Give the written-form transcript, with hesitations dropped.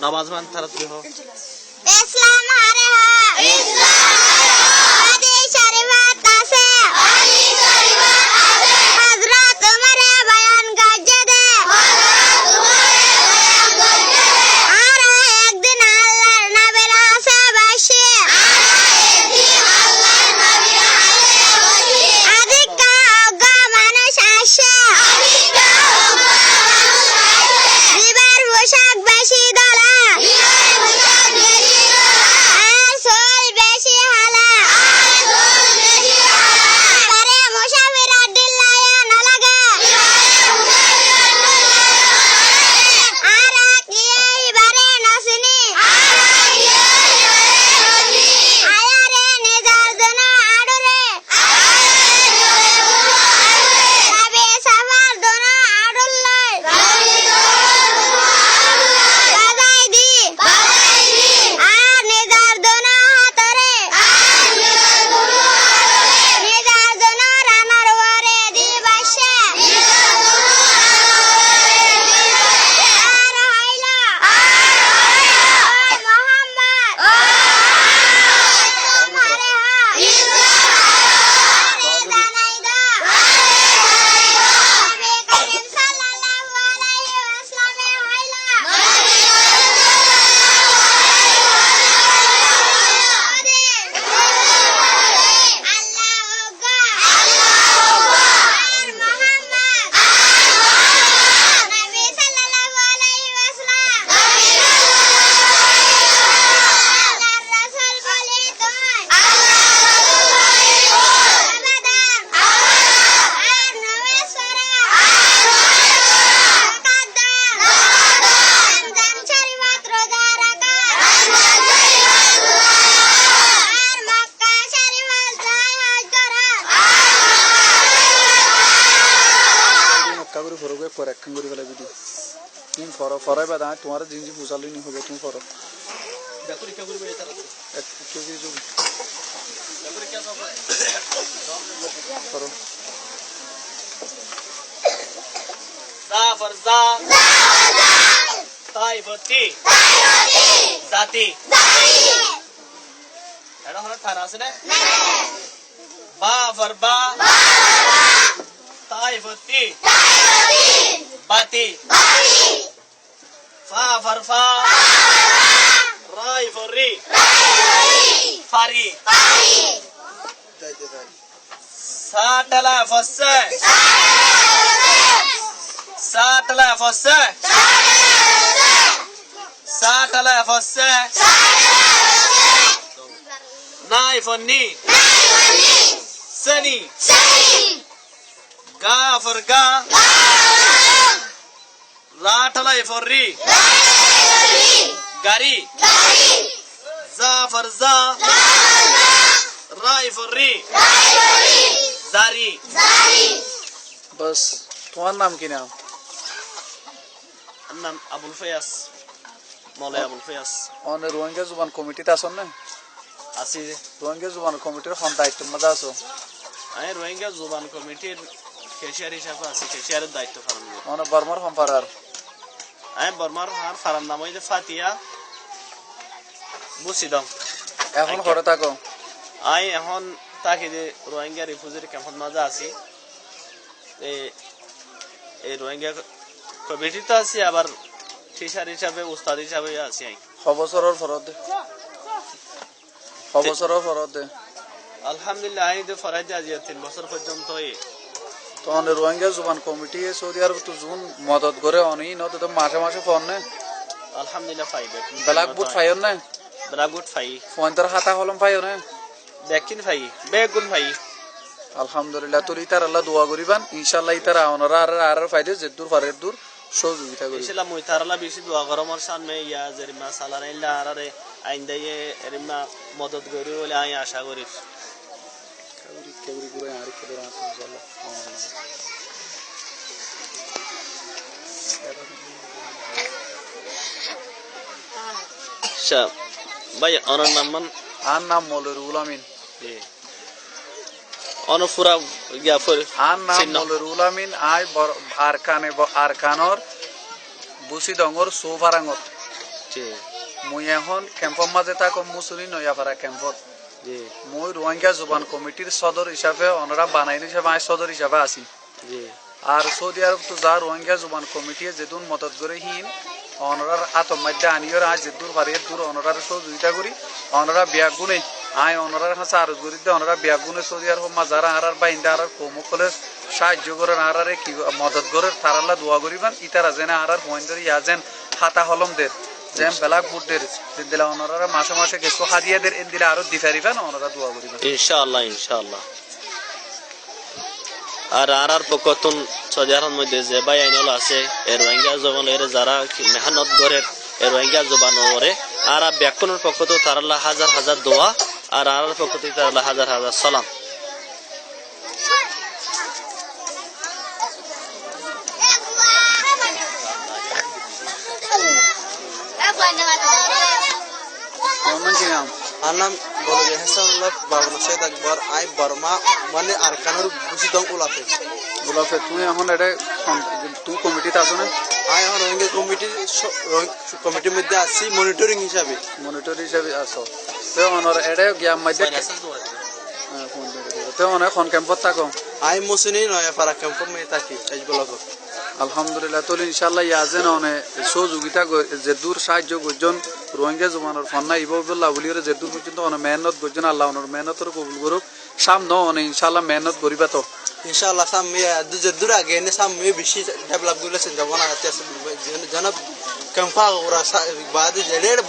नमाज मान थारा तुम हो इस्लाम हरे हा हदीस शरीफत আছে हजरत उमर बयान करছে দে আর একদিন আল্লাহর নবীর আশেপাশে আদিকা অজ্ঞা মানুষ আসে দিবার পোশাক বেশি দলা আর সোল বেশি হালা আরে মুসাফির দিল্লায়া না লাগে আর কি বারে নাসনি আয়ারে নিজার জন্য আড়রে তবে সাফার জন্য আড়ুল্লাই বাজাই দি আর নিজার জন্য হাতরে নিজার জন্য রানার ওয়ারে দি বাসে আর হাইলা ওই মোহাম্মদ তোমারে জানাই দা নবী করিম সাল্লাল্লাহু আলাইহি ওয়াসাল্লাম হাইলা কাগুরি ফরবে পরে এক কাঙ্গুরি বলে ভিডিও তুমি ফরাই বা দা তোমার জিনজি বুঝালই নি হবে তুমি ফরো দেখুরি কে করবে এটা এক কেজি যোগ দেখুরি কে সব ফরো জাফর জা তাইবতি জাতি এটা হলো থানা আছে না বা ফরবা তাইবতি বাতি ফা ফরফা রাই ফরি ফারি যাইতে যাই সাটলা ফসে সাটলা ফসে সাটলা ফসে নাই ফনি সনি গা ফরগা লাটলাই ফরি গারি জা ফরজা রাই ফরি জারি বাস তোমার নাম কি নাম নাম আবুল ফয়াস মৌলাই আবুল ফয়াস অনে রোহিঙ্গা জুবান কমিটিতে আসন না আছি রোহিঙ্গা জুবান কমিটির খন দায়িত্ব মধ্যে আছো আমি রোহিঙ্গা জুবান কমিটির কেশিয়ার হিসাবে আছি কেশিয়ারের দায়িত্ব পালন করি অনে বর্মার সম্পারার আমি বর্মার হার ফারার নাম হইছে ফাতিয়া বুসিদম এখন ঘরে থাকো আমি এখন তাকে যে রোহিঙ্গা রিফিউজি ক্যাম্পের মাঝে আছি এই রোহিঙ্গা কমিটিতে আছি আবার টিচার হিসাবে উস্তাদ হিসাবে আছি আমি বছরের ফরদ দে আলহামদুলিল্লাহ আমি তো ফরাই দিয়ে আজ 3 বছর পর্যন্ত তো অনে রোহিঙ্গা জুবান কমিটি সৌদি আরব তো জুন মদত করে অনি নত তো মাসে মাসে ফোন নে আলহামদুলিল্লাহ ফাইবে ব্ল্যাক বুট ফাইন না ব্রাগুট ফাই ফোন তার খাতা কলম ফাইও না বেকিন ফাই বেগুন ফাই আলহামদুলিল্লাহ তোর ইতার আল্লাহ দোয়া করিবান ইনশাআল্লাহ ইতার আওনারা আর ফাইদে যেদুর ফারের দূর সহযোগিতা করি ইনশাআল্লাহ মুই তারালা বেশি দোয়া করো মোর সামনে ইয়া জেরিমা সালারাইল্লা আরারে আইন দাইয়ে এরিমা মদত করি বলে আমি আশা করি কেবরি গুরে আর কেবরি আছে ইনশাআল্লাহ আচ্ছা ভাই ওনার নাম আর নাম মৌলুর উলামিন জি অনুপুরা গিয়া আর নাম মলরুল আমিন আই আরকানর বুসি ডঙর সোভারাঙত জি মুই এখন ক্যাম্পর মাঝে থাকো মুসুরি নয়াপাড়া ক্যাম্পত জি মুই রোহিঙ্গা জুবান কমিটির সদর হিসাবে অনরা বানাইন হিসাবে আই সদর হিসাবে আছি জি আর সৌদি আরব তো যা রোহিঙ্গা জুবান কমিটি যেদুন মদত করে হিন অনরার আতম মাধ্যে আনিয়র আজ যেদুর পারিয়ে দূর অনরার সহযোগিতা করি অনরা বিয়া গুণে আই অনরার হাসা আরজ করি অনরা বিয়া গুণে সৌদি আরব মাজারা আর বাইন্দা আর কৌমকলের সাহায্য করেন আর কি মদত করে তারাল্লা দোয়া করিবান ইতারা যেন আর পয়েন্টের ইয়া যেন খাতা হলমদের যেন ব্ল্যাক বোর্ডের দিলা অনরা মাসে মাসে কিছু হাদিয়াদের এন দিলে আরো দিফারিবান অনরা দোয়া করিবান ইনশাআল্লাহ ইনশাআল্লাহ আর পকতুন সৌদি আরবের মধ্যে যে ভাই আইনল আছে এর রোহিঙ্গা জবানের যারা মেহনত করে এর রোহিঙ্গা জবানরে আর ব্যাকরণের পক্ষত তারাল্লা হাজার হাজার দোয়া আর পক্ষত তারাল্লা হাজার হাজার সালাম আর নাম বলবে হাসানুল্লাহ বাবুল সৈয়দ আকবর আই বর্মা মানে আরকানের বুঝি দম উলাফে তুমি এখন এটা তুমি কমিটিতে আছো না আই এখন রোহিঙ্গা কমিটির মধ্যে আছি মনিটরিং হিসাবে আছো তো অনর এটা জ্ঞান মাঝে তো অনেক খন ক্যাম্পত থাকো আই মুসিনি নয় পারা ক্যাম্প মে থাকি এই ব্লক আলহামদুলিল্লাহ তো ইনশাআল্লাহ ইয়াজেন অনে সহযোগিতা যে দূর সাহায্য করজন রোহিঙ্গা জমানোর ফন্না ইবুল্লাহ বলিরে যে দূর পর্যন্ত অনে মেহনত করজন আল্লাহ অনর মেহনতর কবুল করুক সামনে অনে ইনশাআল্লাহ মেহনত করিবা তো ইনশাআল্লাহ সামনে যে দূর আগে নে সামনে বেশি ডেভেলপ গুলো চিন্তা ভাবনা আছে জনাব ক্যাম্পা ওরা বাদ জেডের